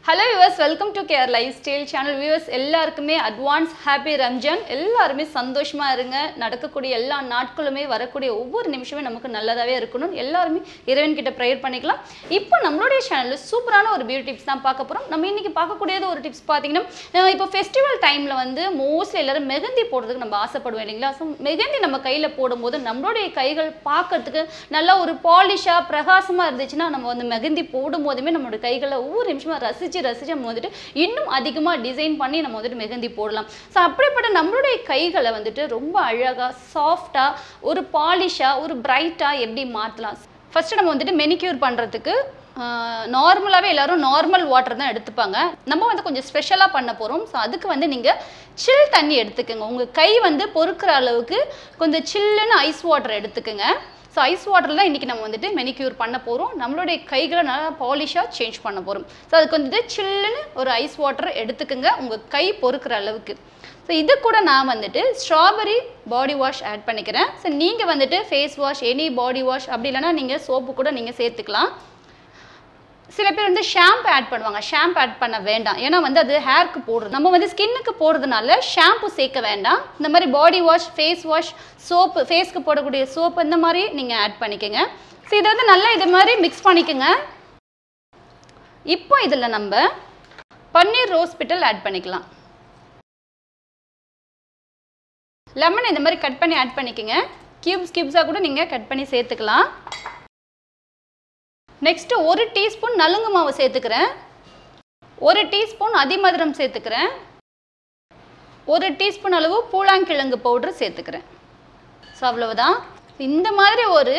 Hello viewers, welcome to Care Lifestyle channel. Viewers எல்லாருக்குமே advance happy Ramjan. எல்லாருமே சந்தோஷமா இருங்க. நடக்கக்கூடிய எல்லா நாட்களுமே வரக்கூடிய ஒவ்வொரு நிமிஷமே நமக்கு நல்லதாவே இருக்கணும். எல்லாரும் இறைவன் கிட்ட பிரேயர் பண்ணிக்கலாம். இப்போ நம்மளுடைய சேனல்ல சூப்பரான ஒரு பியூட்டி டிப்ஸ் தான் பார்க்க போறோம். நம்ம இன்னைக்கு பார்க்கக்கூடியது ஒரு டிப்ஸ் பாத்தீங்கன்னா இப்போ ஃபெஸ்டிவல் டைம்ல வந்து மோஸ்ட்லி எல்லாரும் மெஹந்தி போடுறதுக்கு நம்ம ஆசைப்படுவோம் இல்லைங்களா? சோ மெஹந்தி நம்ம கையில போடும்போது நம்மளுடைய கைகள் பார்க்கிறதுக்கு நல்ல ஒரு பாலிஷா பிரகாசமா இருந்துச்சுன்னா நம்ம வந்து மெஹந்தி போடும்போதுமே நம்மளுடைய கைகளை ஒவ்வொரு நிமிஷமா ரசிச்சு நம்ம வந்துட்டு இன்னும் அதிகமா டிசைன் பண்ணி நம்ம வந்துட்டு மெஹந்தி போடலாம். சோ அப்படிப்பட்ட நம்மளுடைய கைகளை வந்துட்டு ரொம்ப அழகா சாஃப்ட்டா ஒரு பாலிஷா ஒரு பிரைட்டா எப்படி மாத்தலாம்? ஃபர்ஸ்ட் நம்ம வந்துட்டு மெனிக்யூர் பண்றதுக்கு நார்மலாவே எல்லாரும் நார்மல் வாட்டர் தான் எடுத்துப்பாங்க. நம்ம வந்து கொஞ்சம் ஸ்பெஷலா பண்ண போறோம். சோ அதுக்கு வந்து நீங்க சில் தண்ணி எடுத்துக்கங்க. உங்க கை வந்து பொறுக்குற அளவுக்கு கொஞ்சம் சில்லுன்னு ஐஸ் வாட்டர் எடுத்துக்கங்க. ஸோ ஐஸ் வாட்டரில் தான் இன்றைக்கி நம்ம வந்துட்டு மெனிக்யூர் பண்ண போகிறோம். நம்மளுடைய கைகளை நல்லா பாலிஷாக சேஞ்ச் பண்ண போகிறோம். ஸோ அதுக்கு வந்துட்டு சில்லுன்னு ஒரு ஐஸ் வாட்டர் எடுத்துக்கோங்க உங்கள் கை பொறுக்கிற அளவுக்கு. ஸோ இது கூட நான் வந்துட்டு ஸ்ட்ராபெரி பாடி வாஷ் ஆட் பண்ணிக்கிறேன். ஸோ நீங்கள் வந்துட்டு face wash any body wash அப்படி இல்லைனா நீங்கள் சோப்பு கூட நீங்கள் சேர்த்துக்கலாம். சில பேர் வந்து ஷாம்பு ஆட் பண்ணுவாங்க. ஷாம்பு ஆட் பண்ண வேண்டாம், ஏன்னா வந்து அது ஹேருக்கு போடுறது. நம்ம வந்து ஸ்கின்னுக்கு போடுறதுனால ஷாம்பு சேர்க்க வேண்டாம். இந்த மாதிரி body wash face wash soap ஃபேஸ்க்கு போடக்கூடிய சோப்பு இந்த மாதிரி நீங்கள் ஆட் பண்ணிக்கோங்க. ஸோ இதை வந்து நல்லா இது மாதிரி மிக்ஸ் பண்ணிக்கோங்க. இப்போ இதில் நம்ம பன்னீர் ரோஸ் பெட்டல் ஆட் பண்ணிக்கலாம். லெமன் இந்த மாதிரி கட் பண்ணி ஆட் பண்ணிக்கோங்க. கியூப்ஸாக கூட நீங்கள் கட் பண்ணி சேர்த்துக்கலாம். நெக்ஸ்ட் 1 டீஸ்பூன் நலுங்கு மாவு சேர்த்துக்கிறேன். 1 டீஸ்பூன் அதிமதுரம் சேர்த்துக்கிறேன். 1 டீஸ்பூன் அளவு பூலாங்கிழங்கு பவுடர் சேர்த்துக்கிறேன். ஸோ அவ்வளவுதான். இந்த மாதிரி ஒரு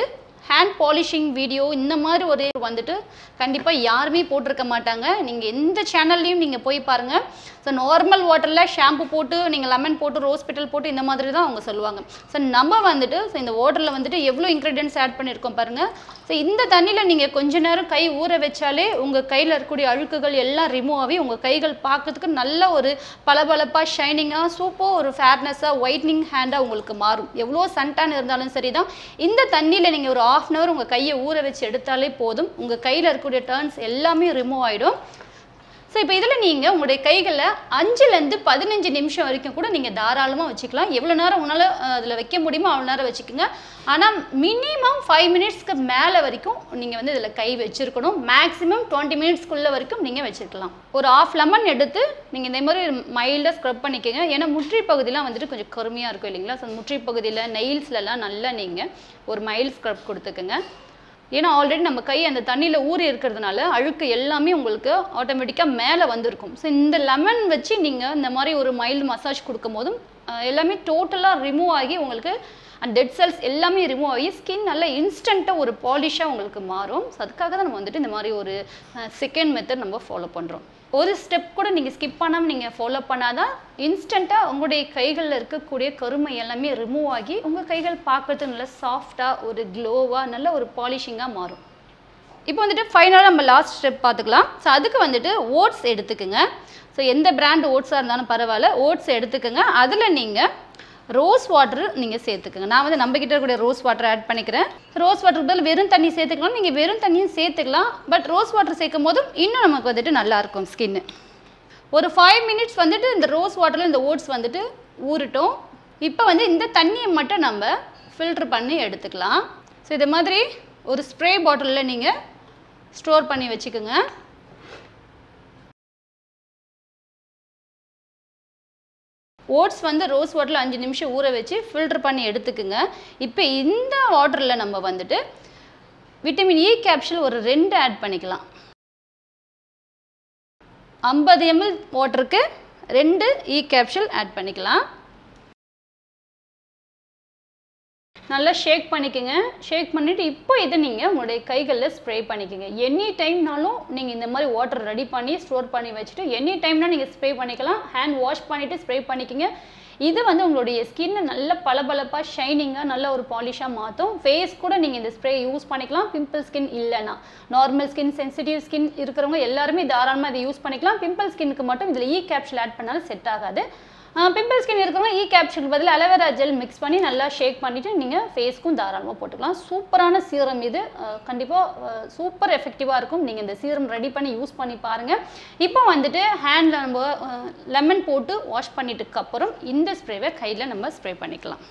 ஹேண்ட் பாலிஷிங் வீடியோ இந்த மாதிரி ஒரு வந்துட்டு கண்டிப்பாக யாருமே போட்டிருக்க மாட்டாங்க. நீங்கள் எந்த சேனல்லையும் நீங்கள் போய் பாருங்கள். ஸோ நார்மல் வாட்டரில் ஷாம்பு போட்டு நீங்கள் லெமன் போட்டு ரோஸ் பெட்டல் போட்டு இந்த மாதிரி தான் அவங்க சொல்லுவாங்க. ஸோ நம்ம வந்துட்டு ஸோ இந்த வாட்டரில் வந்துட்டு எவ்வளோ இன்க்ரீடியன்ட்ஸ் ஆட் பண்ணியிருக்கோம் பாருங்கள். ஸோ இந்த தண்ணியில் நீங்கள் கொஞ்ச நேரம் கை ஊற வச்சாலே உங்கள் கையில் இருக்கக்கூடிய அழுக்குகள் எல்லாம் ரிமூவ் ஆகி உங்கள் கைகள் பார்க்கறதுக்கு நல்ல ஒரு பளபளப்பாக ஷைனிங்காக சூப்பர் ஒரு ஃபேர்னஸாக ஒயிட்னிங் ஹேண்டாக உங்களுக்கு மாறும். எவ்வளோ சன்டான் இருந்தாலும் சரி தான் இந்த தண்ணியில் நீங்கள் ஒரு 1/2 hour உங்கள் கையை ஊற வச்சு எடுத்தாலே போதும். உங்கள் கையில் இருக்கக்கூடிய டர்ன்ஸ் எல்லாமே ரிமூவ் ஆகிடும். ஸோ இப்போ இதில் நீங்கள் உங்களுடைய கைகளை 5லேருந்து 15 நிமிஷம் வரைக்கும் கூட நீங்கள் தாராளமாக வச்சுக்கலாம். எவ்வளோ நேரம் உன்னால் அதில் வைக்க முடியுமோ அவ்வளோ நேரம் வச்சுக்கோங்க. ஆனால் மினிமம் 5 மினிட்ஸ்க்கு மேலே வரைக்கும் நீங்கள் வந்து இதில் கை வச்சுருக்கணும். மேக்ஸிமம் 20 மினிட்ஸ்க்குள்ளே வரைக்கும் நீங்கள் வச்சுருக்கலாம். ஒரு 1/2 லெமன் எடுத்து நீங்கள் இந்த மாதிரி மைல்டாக ஸ்க்ரப் பண்ணிக்கோங்க. ஏன்னா முற்றி பகுதியெலாம் வந்துட்டு கொஞ்சம் கருமையாக இருக்கும் இல்லைங்களா? ஸோ முற்றி பகுதியில் நெயில்ஸ்லலாம் நல்லா நீங்கள் ஒரு மைல்டு ஸ்க்ரப் கொடுத்துக்குங்க. ஏன்னா ஆல்ரெடி நம்ம கை அந்த தண்ணியில் ஊறி இருக்கிறதுனால அழுக்கு எல்லாமே உங்களுக்கு ஆட்டோமேட்டிக்காக மேலே வந்திருக்கும். ஸோ இந்த லெமன் வச்சு நீங்கள் இந்த மாதிரி ஒரு மைல்டு மசாஜ் கொடுக்கும் போதும் எல்லாமே டோட்டலாக ரிமூவ் ஆகி உங்களுக்கு அந்த டெட் செல்ஸ் எல்லாமே ரிமூவ் ஆகி ஸ்கின் நல்லா இன்ஸ்டண்ட்டாக ஒரு பாலிஷாக உங்களுக்கு மாறும். ஸோ அதுக்காக தான் நம்ம வந்துட்டு இந்த மாதிரி ஒரு செகண்ட் மெத்தட் நம்ம ஃபாலோ பண்ணுறோம். ஒரு ஸ்டெப் கூட நீங்கள் ஸ்கிப் பண்ணாமல் நீங்கள் ஃபாலோ பண்ணாதான் இன்ஸ்டண்ட்டாக உங்களுடைய கைகளில் இருக்கக்கூடிய கருமை எல்லாமே ரிமூவ் ஆகி உங்கள் கைகள் பார்க்குறதுக்கு நல்லா சாஃப்டாக ஒரு க்ளோவாக நல்ல ஒரு பாலிஷிங்காக மாறும். இப்போ வந்துட்டு ஃபைனலாக நம்ம லாஸ்ட் ஸ்டெப் பார்த்துக்கலாம். ஸோ அதுக்கு வந்துட்டு ஓட்ஸ் எடுத்துக்குங்க. ஸோ எந்த பிராண்ட் ஓட்ஸாக இருந்தாலும் பரவாயில்ல, ஓட்ஸ் எடுத்துக்கோங்க. அதில் நீங்கள் ரோஸ் வாட்டர் நீங்கள் சேர்த்துக்கோங்க. நான் வந்து நம்மக்கிட்ட இருக்கக்கூடிய ரோஸ் வாட்டர் ஆட் பண்ணிக்கிறேன். ரோஸ் வாட்டருக்கு பதில் வெறும் தண்ணி சேர்த்துக்கலாம். நீங்கள் வெறும் தண்ணியும் சேர்த்துக்கலாம். பட் ரோஸ் வாட்டர் சேர்க்கும் போதும் இன்னும் நமக்கு வந்துட்டு நல்லாயிருக்கும் ஸ்கின்னு. ஒரு 5 மினிட்ஸ் வந்துட்டு இந்த ரோஸ் வாட்டரில் இந்த ஓட்ஸ் வந்துட்டு ஊறட்டும். இப்போ வந்து இந்த தண்ணியை மட்டும் நம்ம ஃபில்ட்ரு பண்ணி எடுத்துக்கலாம். ஸோ இது மாதிரி ஒரு ஸ்ப்ரே பாட்டிலில் நீங்கள் ஸ்டோர் பண்ணி வச்சுக்கோங்க. ஓட்ஸ் வந்து ரோஸ் வாட்டரில் 5 நிமிஷம் ஊற வச்சு ஃபில்டர் பண்ணி எடுத்துக்குங்க. இப்போ இந்த வாட்டரில் நம்ம வந்துட்டு விட்டமின் இ கேப்சூல் ஒரு 2 ஆட் பண்ணிக்கலாம். 50 ml வாட்டருக்கு 2 இ கேப்சூல் ஆட் பண்ணிக்கலாம். நல்லா ஷேக் பண்ணிக்கோங்க. ஷேக் பண்ணிவிட்டு இப்போ இதை நீங்கள் உங்களுடைய கைகளில் ஸ்ப்ரே பண்ணிக்கோங்க. எனி டைம்னாலும் நீங்கள் இந்த மாதிரி வாட்டர் ரெடி பண்ணி ஸ்டோர் பண்ணி வச்சுட்டு எனி டைம்னால் நீங்கள் ஸ்ப்ரே பண்ணிக்கலாம். ஹேண்ட் வாஷ் பண்ணிவிட்டு ஸ்ப்ரே பண்ணிக்கோங்க. இது வந்து உங்களுடைய ஸ்கின்னை நல்ல பளபளப்பாக ஷைனிங்காக நல்ல ஒரு பாலிஷாக மாற்றும். ஃபேஸ் கூட நீங்கள் இந்த ஸ்ப்ரே யூஸ் பண்ணிக்கலாம். பிம்பிள் ஸ்கின் இல்லைன்னா நார்மல் ஸ்கின் சென்சிட்டிவ் ஸ்கின் இருக்கிறவங்க எல்லாருமே தாராளமாக இதை யூஸ் பண்ணிக்கலாம். பிம்பிள் ஸ்கின்னுக்கு மட்டும் இதில் இ கேப்சூல் ஆட் பண்ணாலும் செட் ஆகாது. பிம்பிள் ஸ்கின் இருக்கிறவங்க கேப்சூல் பதில் அலோவேரா ஜெல் மிக்ஸ் பண்ணி நல்லா ஷேக் பண்ணிவிட்டு நீங்கள் ஃபேஸ்க்கும் தாராளமாக போட்டுக்கலாம். சூப்பரான சீரம் இது, கண்டிப்பாக சூப்பர் எஃபெக்டிவாக இருக்கும். நீங்கள் இந்த சீரம் ரெடி பண்ணி யூஸ் பண்ணி பாருங்கள். இப்போ வந்துட்டு ஹேண்டில் நம்ம லெமன் போட்டு வாஷ் பண்ணிட்டுக்கப்புறம் இந்த ஸ்ப்ரேவை கையில் நம்ம ஸ்ப்ரே பண்ணிக்கலாம்.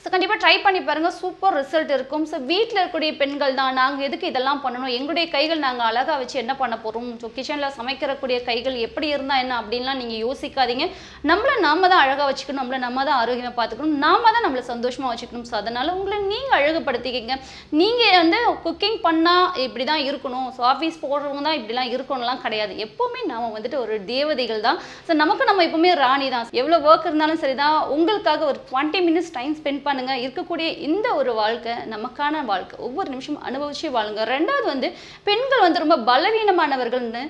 ஸோ கண்டிப்பாக ட்ரை பண்ணி பாருங்கள், சூப்பர் ரிசல்ட் இருக்கும். ஸோ வீட்டில் இருக்கக்கூடிய பெண்கள் தான் நாங்கள் எதுக்கு இதெல்லாம் பண்ணணும், எங்களுடைய கைகள் நாங்கள் அழகாக வச்சு என்ன பண்ண போகிறோம், ஸோ கிச்சனில் சமைக்கிறக்கூடிய கைகள் எப்படி இருந்தால் என்ன அப்படின்லாம் நீங்கள் யோசிக்காதீங்க. நம்மளை நாம தான் அழகாக வச்சுக்கணும், நம்மளை நம்ம தான் ஆரோக்கியமாக பார்த்துக்கணும், நாம தான் நம்மளை சந்தோஷமாக வச்சுக்கணும். ஸோ அதனால் உங்களை நீங்கள் அழகுபடுத்திக்கிங்க. நீங்கள் வந்து குக்கிங் பண்ணால் இப்படி தான் இருக்கணும், ஸோ ஆஃபீஸ் போடுறவங்க தான் இப்படிலாம் இருக்கணும்லாம் கிடையாது. எப்போவுமே நாம் வந்துட்டு ஒரு தேவதைகள் தான். ஸோ நமக்கு நம்ம எப்போவுமே ராணி தான். எவ்வளோ ஒர்க் இருந்தாலும் சரி தான், உங்களுக்காக ஒரு 20 மினிட்ஸ் டைம் ஸ்பெண்ட் பண்ணுங்க. இருக்கக்கூடிய இந்த ஒரு வாழ்க்கை நமக்கான வாழ்க்கை, ஒவ்வொரு நிமிஷம் அனுபவிச்சு வாழுங்க. ரெண்டாவது வந்து பெண்கள் வந்து ரொம்ப பலவீனமானவர்கள்னு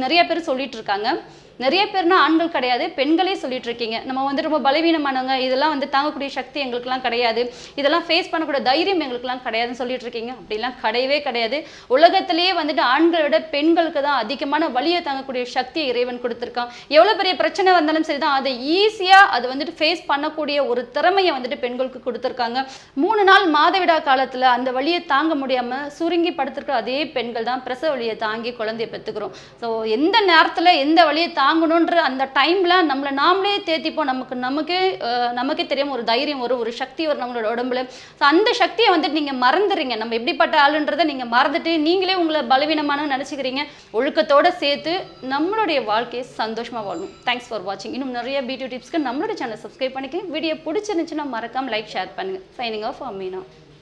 நிறைய பேர் சொல்லிட்டு இருக்காங்க. நிறைய பேர்னா ஆண்கள் கிடையாது, பெண்களே சொல்லிட்டு இருக்கீங்க. நம்ம வந்து ரொம்ப பலவீனமானவங்க, இதெல்லாம் வந்து தாங்கக்கூடிய சக்தி எங்களுக்குலாம் கிடையாது, இதெல்லாம் ஃபேஸ் பண்ணக்கூடிய தைரியம் எங்களுக்குலாம் கிடையாதுன்னு சொல்லிட்டு இருக்கீங்க. அப்படிலாம் கிடையவே கிடையாது. உலகத்திலேயே வந்துட்டு ஆண்களை விட பெண்களுக்கு தான் அதிகமான வலியை தாங்கக்கூடிய சக்தியை இறைவன் கொடுத்துருக்கான். எவ்வளோ பெரிய பிரச்சனை வந்தாலும் சரி தான், அதை ஈஸியாக அதை வந்துட்டு ஃபேஸ் பண்ணக்கூடிய ஒரு திறமையை வந்துட்டு பெண்களுக்கு கொடுத்துருக்காங்க. 3 நாள் மாதவிடா காலத்தில் அந்த வலியை தாங்க முடியாமல் சுருங்கி படுத்திருக்கிற அதே பெண்கள் தான் பிரசவ வலியை தாங்கி குழந்தைய பெற்றுக்கிறோம். ஸோ எந்த நேரத்தில் எந்த வலியை தாங்கணுன்ற அந்த டைமில் நம்மளை நாமளே தேத்திப்போம். நமக்கே தெரியாமல் ஒரு தைரியம் வரும், ஒரு சக்தி வரும் நம்மளோட உடம்புல. ஸோ அந்த சக்தியை வந்துட்டு நீங்கள் மறந்துடுறீங்க. நம்ம எப்படிப்பட்ட ஆளுன்றதை நீங்கள் மறந்துட்டு நீங்களே உங்களை பலவீனமான நினச்சிக்கிறீங்க. ஒழுக்கத்தோடு சேர்த்து நம்மளுடைய வாழ்க்கையை சந்தோஷமாக வாழணும். தேங்க்ஸ் ஃபார் வாட்சிங். இன்னும் நிறைய பியூட்டி டிப்ஸ்க்கு நம்மளோட சேனல் சப்ஸ்கிரைப் பண்ணிக்க. வீடியோ பிடிச்சிருந்துச்சுன்னா மறக்காம லைக் ஷேர் பண்ணுங்கள். Signing off Amina.